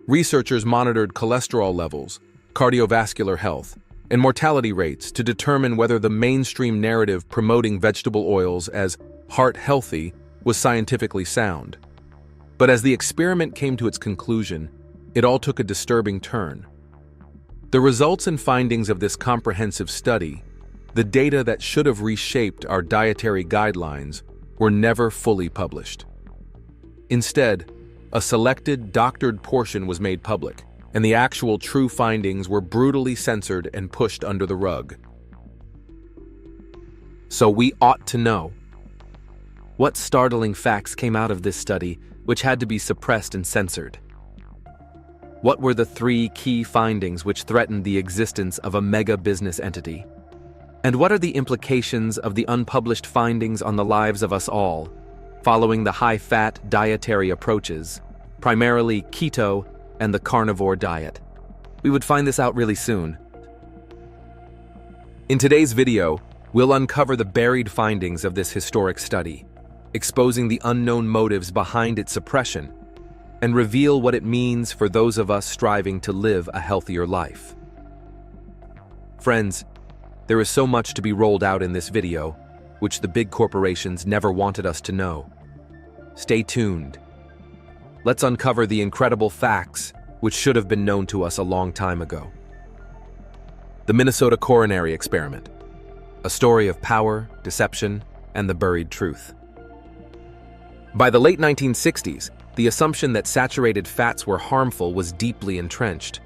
Researchers monitored cholesterol levels, cardiovascular health, and mortality rates to determine whether the mainstream narrative promoting vegetable oils as heart-healthy was scientifically sound. But as the experiment came to its conclusion, it all took a disturbing turn. The results and findings of this comprehensive study, the data that should have reshaped our dietary guidelines, were never fully published. Instead, a selected, doctored portion was made public, and the actual true findings were brutally censored and pushed under the rug. So we ought to know. What startling facts came out of this study which had to be suppressed and censored? What were the 3 key findings which threatened the existence of a mega business entity? And what are the implications of the unpublished findings on the lives of us all, following the high-fat dietary approaches, primarily keto and the carnivore diet? We would find this out really soon. In today's video, we'll uncover the buried findings of this historic study, exposing the unknown motives behind its suppression, and reveal what it means for those of us striving to live a healthier life. Friends, there is so much to be rolled out in this video, which the big corporations never wanted us to know. Stay tuned. Let's uncover the incredible facts which should have been known to us a long time ago. The Minnesota Coronary Experiment, a story of power, deception, and the buried truth. By the late 1960s, the assumption that saturated fats were harmful was deeply entrenched.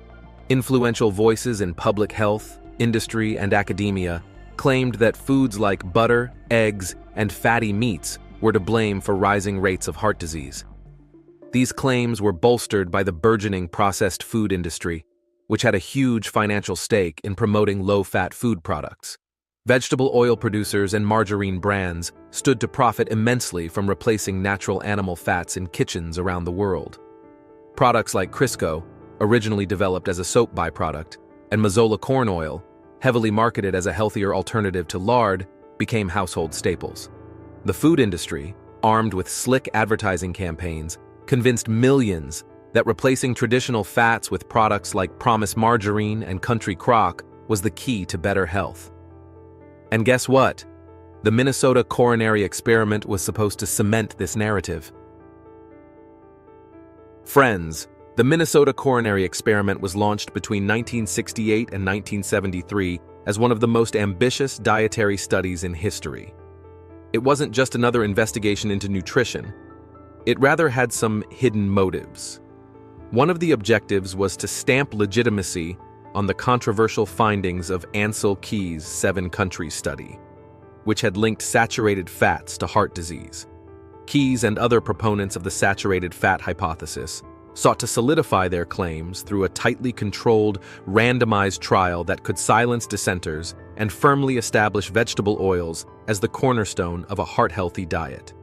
Influential voices in public health, industry, and academia claimed that foods like butter, eggs, and fatty meats were to blame for rising rates of heart disease. These claims were bolstered by the burgeoning processed food industry, which had a huge financial stake in promoting low-fat food products. Vegetable oil producers and margarine brands stood to profit immensely from replacing natural animal fats in kitchens around the world. Products like Crisco, originally developed as a soap byproduct, and Mazola corn oil, heavily marketed as a healthier alternative to lard, became household staples. The food industry, armed with slick advertising campaigns, convinced millions that replacing traditional fats with products like Promise Margarine and Country Crock was the key to better health. And guess what? The Minnesota Coronary Experiment was supposed to cement this narrative. Friends, the Minnesota Coronary Experiment was launched between 1968 and 1973 as one of the most ambitious dietary studies in history. It wasn't just another investigation into nutrition. It rather had some hidden motives. One of the objectives was to stamp legitimacy on the controversial findings of Ansel Keys' 7-country study, which had linked saturated fats to heart disease. Keys and other proponents of the saturated fat hypothesis sought to solidify their claims through a tightly controlled, randomized trial that could silence dissenters and firmly establish vegetable oils as the cornerstone of a heart-healthy diet.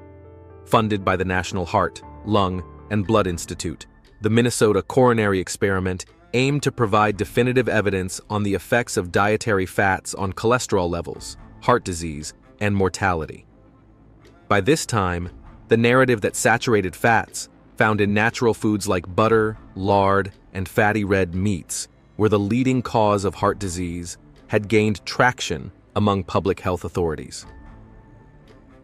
Funded by the National Heart, Lung, and Blood Institute, the Minnesota Coronary Experiment aimed to provide definitive evidence on the effects of dietary fats on cholesterol levels, heart disease, and mortality. By this time, the narrative that saturated fats, found in natural foods like butter, lard, and fatty red meats, were the leading cause of heart disease, had gained traction among public health authorities.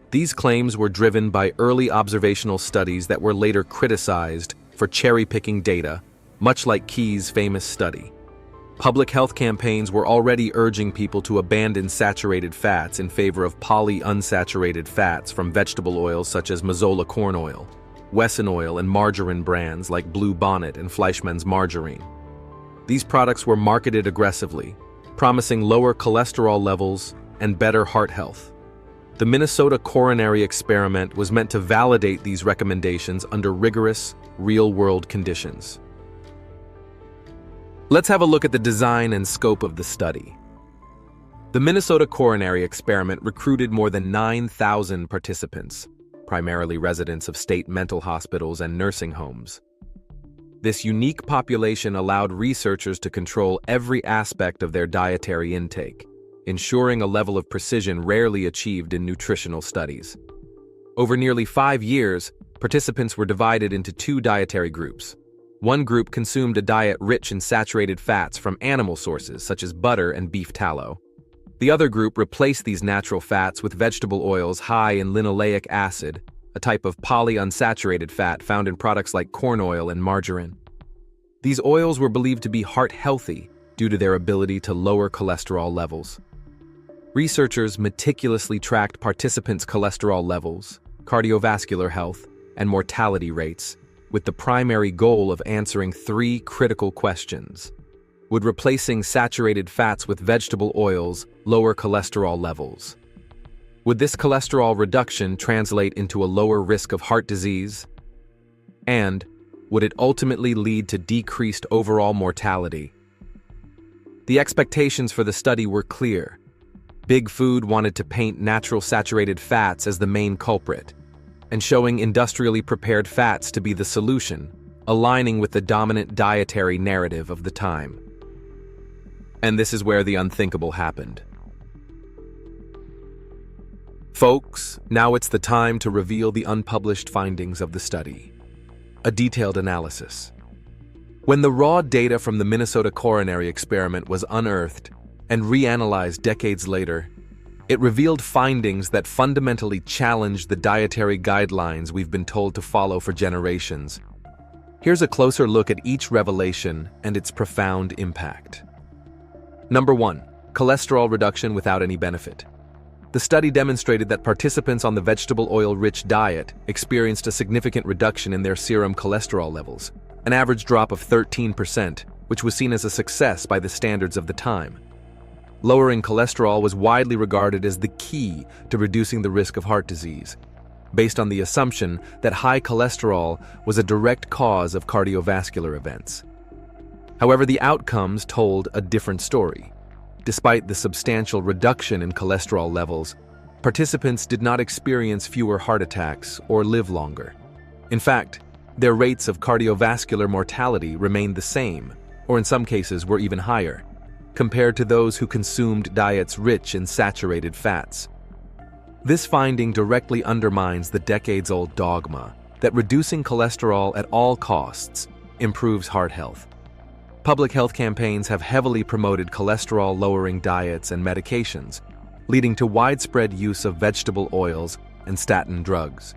These claims were driven by early observational studies that were later criticized for cherry-picking data, much like Keys' famous study. Public health campaigns were already urging people to abandon saturated fats in favor of polyunsaturated fats from vegetable oils such as Mazola corn oil, Wesson oil, and margarine brands like Blue Bonnet and Fleischmann's margarine. These products were marketed aggressively, promising lower cholesterol levels and better heart health. The Minnesota Coronary Experiment was meant to validate these recommendations under rigorous, real-world conditions. Let's have a look at the design and scope of the study. The Minnesota Coronary Experiment recruited more than 9,000 participants, primarily residents of state mental hospitals and nursing homes. This unique population allowed researchers to control every aspect of their dietary intake, ensuring a level of precision rarely achieved in nutritional studies. Over nearly 5 years, participants were divided into 2 dietary groups: One group consumed a diet rich in saturated fats from animal sources such as butter and beef tallow. The other group replaced these natural fats with vegetable oils high in linoleic acid, a type of polyunsaturated fat found in products like corn oil and margarine. These oils were believed to be heart-healthy due to their ability to lower cholesterol levels. Researchers meticulously tracked participants' cholesterol levels, cardiovascular health, and mortality rates, with the primary goal of answering three critical questions. Would replacing saturated fats with vegetable oils lower cholesterol levels? Would this cholesterol reduction translate into a lower risk of heart disease? And would it ultimately lead to decreased overall mortality? The expectations for the study were clear. Big Food wanted to paint natural saturated fats as the main culprit, and showing industrially prepared fats to be the solution, aligning with the dominant dietary narrative of the time. And this is where the unthinkable happened. Folks, now it's the time to reveal the unpublished findings of the study. A detailed analysis. When the raw data from the Minnesota Coronary Experiment was unearthed and reanalyzed decades later, it revealed findings that fundamentally challenged the dietary guidelines we've been told to follow for generations. Here's a closer look at each revelation and its profound impact. Number 1. Cholesterol reduction without any benefit. The study demonstrated that participants on the vegetable oil-rich diet experienced a significant reduction in their serum cholesterol levels, an average drop of 13%, which was seen as a success by the standards of the time. Lowering cholesterol was widely regarded as the key to reducing the risk of heart disease, based on the assumption that high cholesterol was a direct cause of cardiovascular events. However, the outcomes told a different story. Despite the substantial reduction in cholesterol levels, participants did not experience fewer heart attacks or live longer. In fact, their rates of cardiovascular mortality remained the same, or in some cases were even higher, compared to those who consumed diets rich in saturated fats. This finding directly undermines the decades-old dogma that reducing cholesterol at all costs improves heart health. Public health campaigns have heavily promoted cholesterol-lowering diets and medications, leading to widespread use of vegetable oils and statin drugs.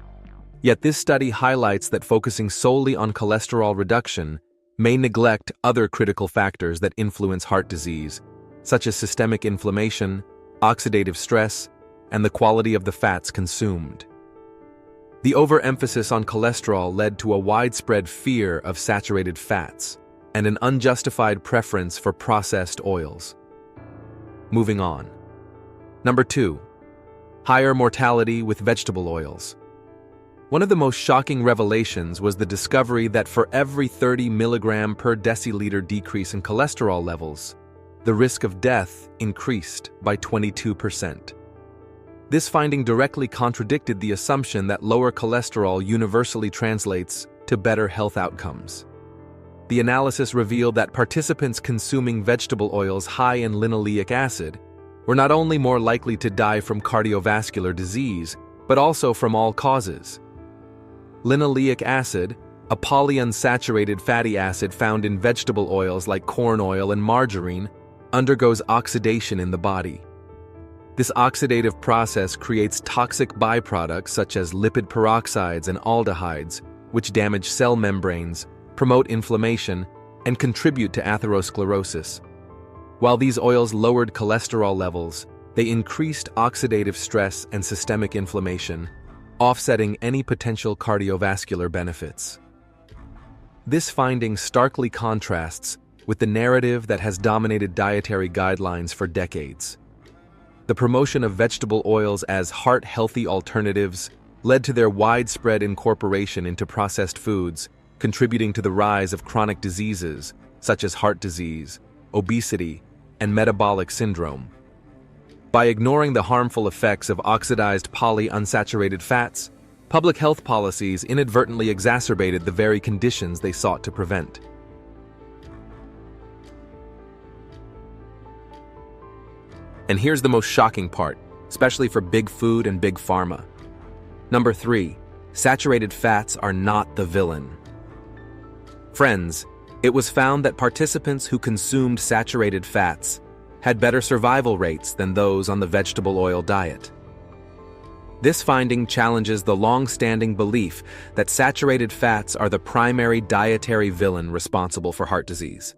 Yet this study highlights that focusing solely on cholesterol reduction may neglect other critical factors that influence heart disease, such as systemic inflammation, oxidative stress, and the quality of the fats consumed. The overemphasis on cholesterol led to a widespread fear of saturated fats and an unjustified preference for processed oils. Moving on. Number 2. Higher mortality with vegetable oils. One of the most shocking revelations was the discovery that for every 30 milligram per deciliter decrease in cholesterol levels, the risk of death increased by 22%. This finding directly contradicted the assumption that lower cholesterol universally translates to better health outcomes. The analysis revealed that participants consuming vegetable oils high in linoleic acid were not only more likely to die from cardiovascular disease, but also from all causes. Linoleic acid, a polyunsaturated fatty acid found in vegetable oils like corn oil and margarine, undergoes oxidation in the body. This oxidative process creates toxic byproducts such as lipid peroxides and aldehydes, which damage cell membranes, promote inflammation, and contribute to atherosclerosis. While these oils lowered cholesterol levels, they increased oxidative stress and systemic inflammation, offsetting any potential cardiovascular benefits. This finding starkly contrasts with the narrative that has dominated dietary guidelines for decades. The promotion of vegetable oils as heart-healthy alternatives led to their widespread incorporation into processed foods, contributing to the rise of chronic diseases such as heart disease, obesity, and metabolic syndrome. By ignoring the harmful effects of oxidized polyunsaturated fats, public health policies inadvertently exacerbated the very conditions they sought to prevent. And here's the most shocking part, especially for big food and big pharma. Number 3, saturated fats are not the villain. Friends, it was found that participants who consumed saturated fats had better survival rates than those on the vegetable oil diet. This finding challenges the long-standing belief that saturated fats are the primary dietary villain responsible for heart disease.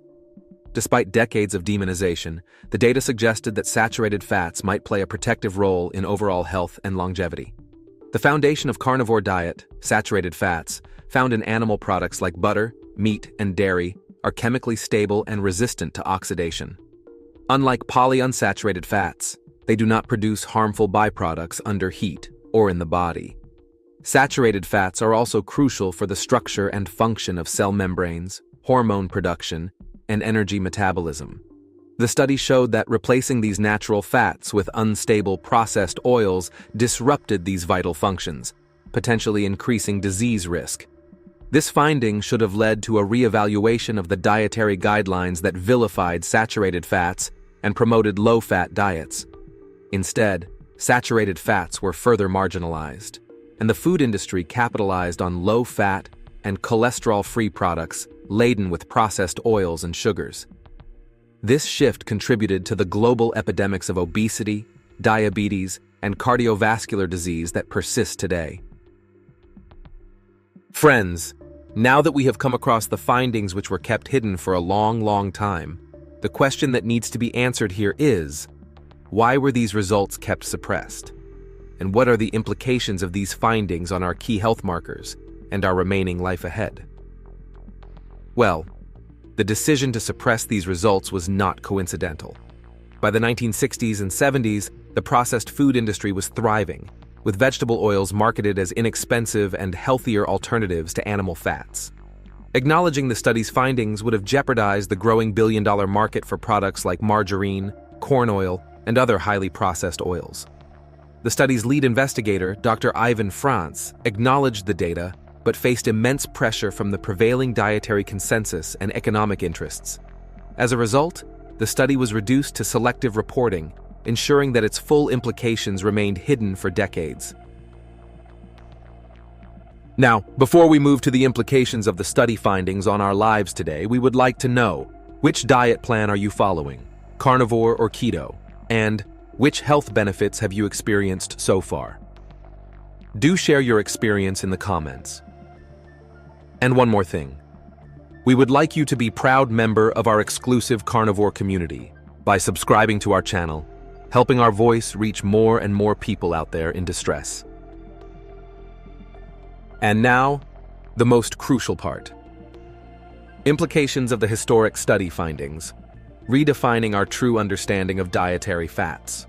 Despite decades of demonization, the data suggested that saturated fats might play a protective role in overall health and longevity. The foundation of carnivore diet, saturated fats, found in animal products like butter, meat, and dairy, are chemically stable and resistant to oxidation. Unlike polyunsaturated fats, they do not produce harmful byproducts under heat or in the body. Saturated fats are also crucial for the structure and function of cell membranes, hormone production, and energy metabolism. The study showed that replacing these natural fats with unstable processed oils disrupted these vital functions, potentially increasing disease risk. This finding should have led to a reevaluation of the dietary guidelines that vilified saturated fats and promoted low-fat diets. Instead, saturated fats were further marginalized, and the food industry capitalized on low-fat and cholesterol-free products laden with processed oils and sugars. This shift contributed to the global epidemics of obesity, diabetes, and cardiovascular disease that persist today. Friends, now that we have come across the findings which were kept hidden for a long time, the question that needs to be answered here is, why were these results kept suppressed? And what are the implications of these findings on our key health markers and our remaining life ahead? Well, the decision to suppress these results was not coincidental. By the 1960s and 70s, the processed food industry was thriving, with vegetable oils marketed as inexpensive and healthier alternatives to animal fats. Acknowledging the study's findings would have jeopardized the growing billion-dollar market for products like margarine, corn oil, and other highly processed oils. The study's lead investigator, Dr. Ivan Franz, acknowledged the data but faced immense pressure from the prevailing dietary consensus and economic interests. As a result, the study was reduced to selective reporting, ensuring that its full implications remained hidden for decades. Now, before we move to the implications of the study findings on our lives today, we would like to know, which diet plan are you following, carnivore or keto? And which health benefits have you experienced so far? Do share your experience in the comments. And one more thing. We would like you to be a proud member of our exclusive carnivore community by subscribing to our channel, helping our voice reach more and more people out there in distress. And now, the most crucial part. Implications of the historic study findings, redefining our true understanding of dietary fats.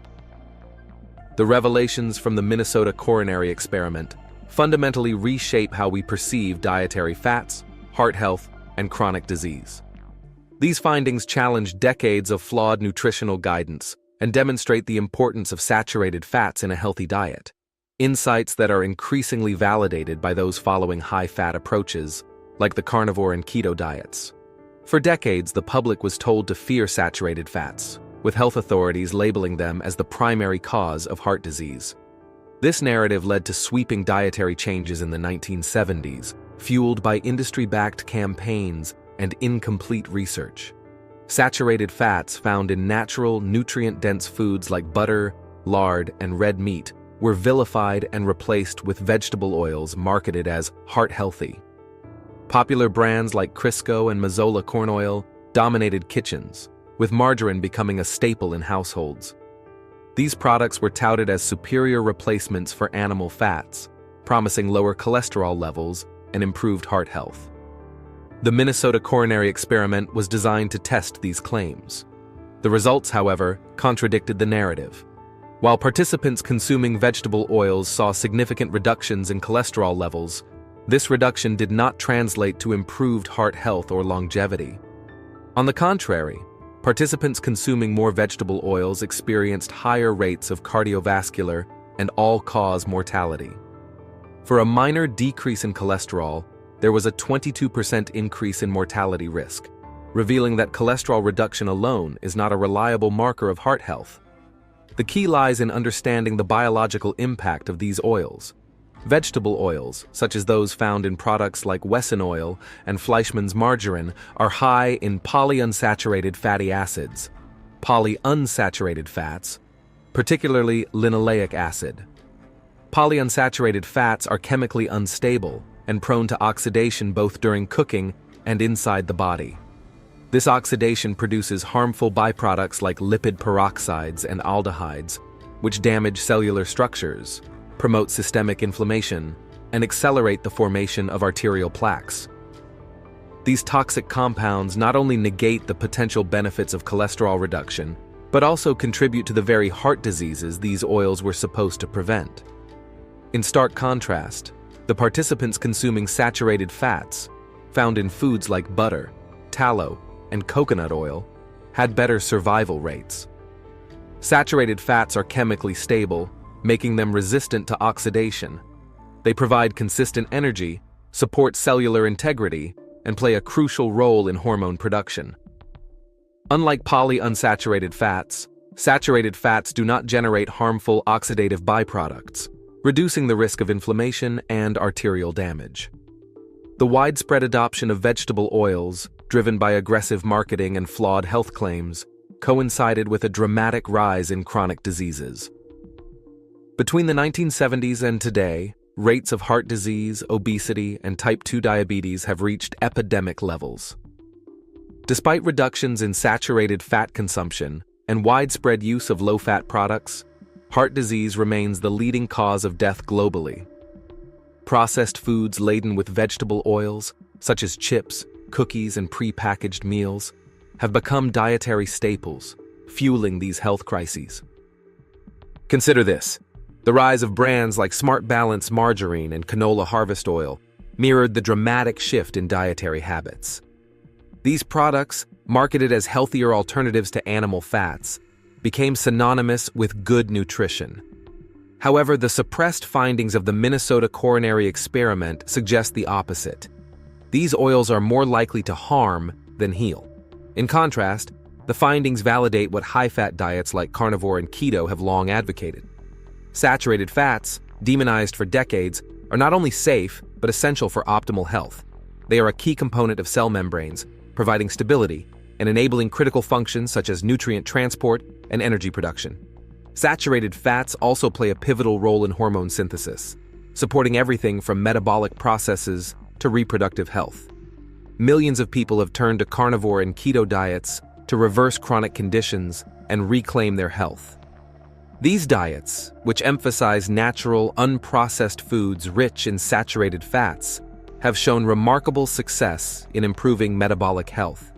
The revelations from the Minnesota Coronary Experiment fundamentally reshape how we perceive dietary fats, heart health, and chronic disease. These findings challenge decades of flawed nutritional guidance and demonstrate the importance of saturated fats in a healthy diet, insights that are increasingly validated by those following high-fat approaches, like the carnivore and keto diets. For decades, the public was told to fear saturated fats, with health authorities labeling them as the primary cause of heart disease. This narrative led to sweeping dietary changes in the 1970s, fueled by industry-backed campaigns and incomplete research. Saturated fats found in natural, nutrient-dense foods like butter, lard, and red meat were vilified and replaced with vegetable oils marketed as heart-healthy. Popular brands like Crisco and Mazola corn oil dominated kitchens, with margarine becoming a staple in households. These products were touted as superior replacements for animal fats, promising lower cholesterol levels and improved heart health. The Minnesota Coronary Experiment was designed to test these claims. The results, however, contradicted the narrative. While participants consuming vegetable oils saw significant reductions in cholesterol levels, this reduction did not translate to improved heart health or longevity. On the contrary, participants consuming more vegetable oils experienced higher rates of cardiovascular and all-cause mortality. For a minor decrease in cholesterol, there was a 22% increase in mortality risk, revealing that cholesterol reduction alone is not a reliable marker of heart health. The key lies in understanding the biological impact of these oils. Vegetable oils, such as those found in products like Wesson oil and Fleischmann's margarine, are high in polyunsaturated fatty acids, polyunsaturated fats, particularly linoleic acid. Polyunsaturated fats are chemically unstable and prone to oxidation both during cooking and inside the body. This oxidation produces harmful byproducts like lipid peroxides and aldehydes, which damage cellular structures, promote systemic inflammation, and accelerate the formation of arterial plaques. These toxic compounds not only negate the potential benefits of cholesterol reduction, but also contribute to the very heart diseases these oils were supposed to prevent. In stark contrast, the participants consuming saturated fats, found in foods like butter, tallow, and coconut oil, had better survival rates. Saturated fats are chemically stable, making them resistant to oxidation. They provide consistent energy, support cellular integrity, and play a crucial role in hormone production. Unlike polyunsaturated fats, saturated fats do not generate harmful oxidative byproducts, reducing the risk of inflammation and arterial damage. The widespread adoption of vegetable oils, driven by aggressive marketing and flawed health claims, coincided with a dramatic rise in chronic diseases. Between the 1970s and today, rates of heart disease, obesity, and type 2 diabetes have reached epidemic levels. Despite reductions in saturated fat consumption and widespread use of low-fat products, heart disease remains the leading cause of death globally. Processed foods laden with vegetable oils, such as chips, cookies, and pre-packaged meals, have become dietary staples, fueling these health crises. Consider this. The rise of brands like Smart Balance margarine and canola harvest oil mirrored the dramatic shift in dietary habits. These products, marketed as healthier alternatives to animal fats, became synonymous with good nutrition. However, the suppressed findings of the Minnesota Coronary Experiment suggest the opposite. These oils are more likely to harm than heal. In contrast, the findings validate what high-fat diets like carnivore and keto have long advocated. Saturated fats, demonized for decades, are not only safe, but essential for optimal health. They are a key component of cell membranes, providing stability and enabling critical functions such as nutrient transport and energy production. Saturated fats also play a pivotal role in hormone synthesis, supporting everything from metabolic processes to reproductive health. Millions of people have turned to carnivore and keto diets to reverse chronic conditions and reclaim their health. These diets, which emphasize natural, unprocessed foods rich in saturated fats, have shown remarkable success in improving metabolic health.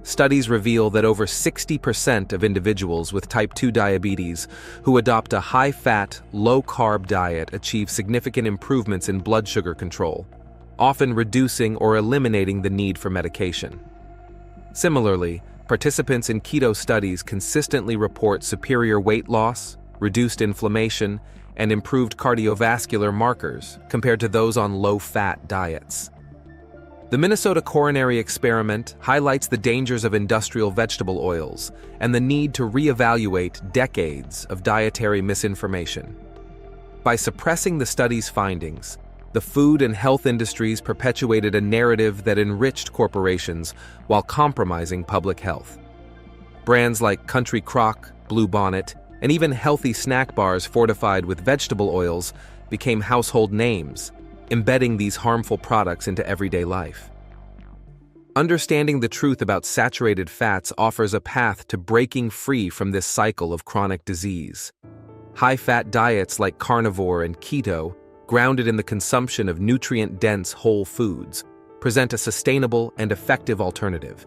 Studies reveal that over 60% of individuals with type 2 diabetes who adopt a high-fat, low-carb diet achieve significant improvements in blood sugar control, often reducing or eliminating the need for medication. Similarly, participants in keto studies consistently report superior weight loss, reduced inflammation, and improved cardiovascular markers compared to those on low-fat diets. The Minnesota Coronary Experiment highlights the dangers of industrial vegetable oils and the need to reevaluate decades of dietary misinformation. By suppressing the study's findings, the food and health industries perpetuated a narrative that enriched corporations while compromising public health. Brands like Country Crock, Blue Bonnet, and even healthy snack bars fortified with vegetable oils became household names, embedding these harmful products into everyday life. Understanding the truth about saturated fats offers a path to breaking free from this cycle of chronic disease. High-fat diets like carnivore and keto, grounded in the consumption of nutrient-dense whole foods, present a sustainable and effective alternative.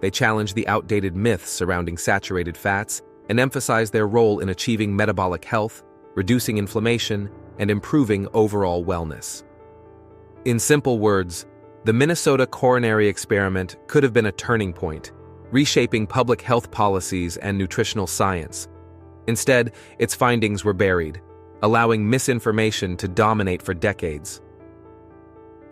They challenge the outdated myths surrounding saturated fats and emphasize their role in achieving metabolic health, reducing inflammation, and improving overall wellness. In simple words, the Minnesota Coronary Experiment could have been a turning point, reshaping public health policies and nutritional science. Instead, its findings were buried, allowing misinformation to dominate for decades.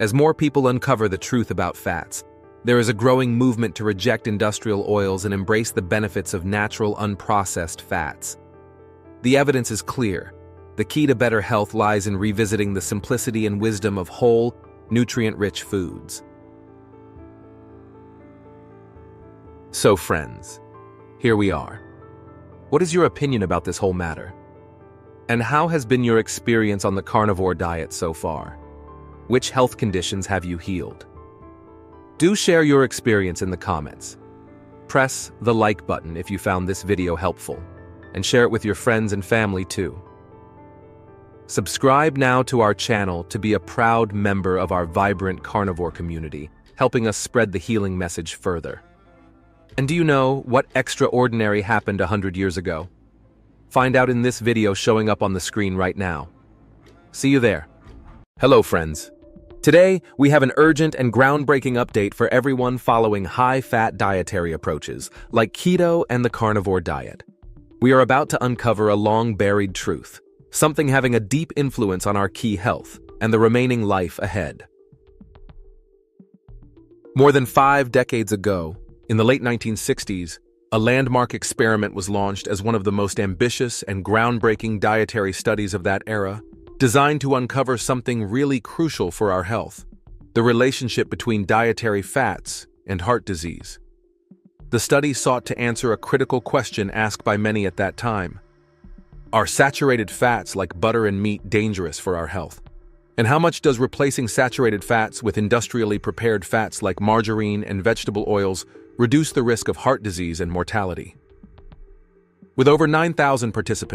As more people uncover the truth about fats, there is a growing movement to reject industrial oils and embrace the benefits of natural, unprocessed fats. The evidence is clear. The key to better health lies in revisiting the simplicity and wisdom of whole, nutrient-rich foods. So friends, here we are. What is your opinion about this whole matter? And how has been your experience on the carnivore diet so far? Which health conditions have you healed? Do share your experience in the comments. Press the like button if you found this video helpful, and share it with your friends and family too. Subscribe now to our channel to be a proud member of our vibrant carnivore community, helping us spread the healing message further. And do you know what extraordinary happened 100 years ago? Find out in this video showing up on the screen right now. See you there. Hello friends. Today, we have an urgent and groundbreaking update for everyone following high-fat dietary approaches, like keto and the carnivore diet. We are about to uncover a long-buried truth, something having a deep influence on our key health and the remaining life ahead. More than 5 decades ago, in the late 1960s, a landmark experiment was launched as one of the most ambitious and groundbreaking dietary studies of that era, designed to uncover something really crucial for our health: the relationship between dietary fats and heart disease. The study sought to answer a critical question asked by many at that time. Are saturated fats like butter and meat dangerous for our health? And how much does replacing saturated fats with industrially prepared fats like margarine and vegetable oils reduce the risk of heart disease and mortality? With over 9,000 participants,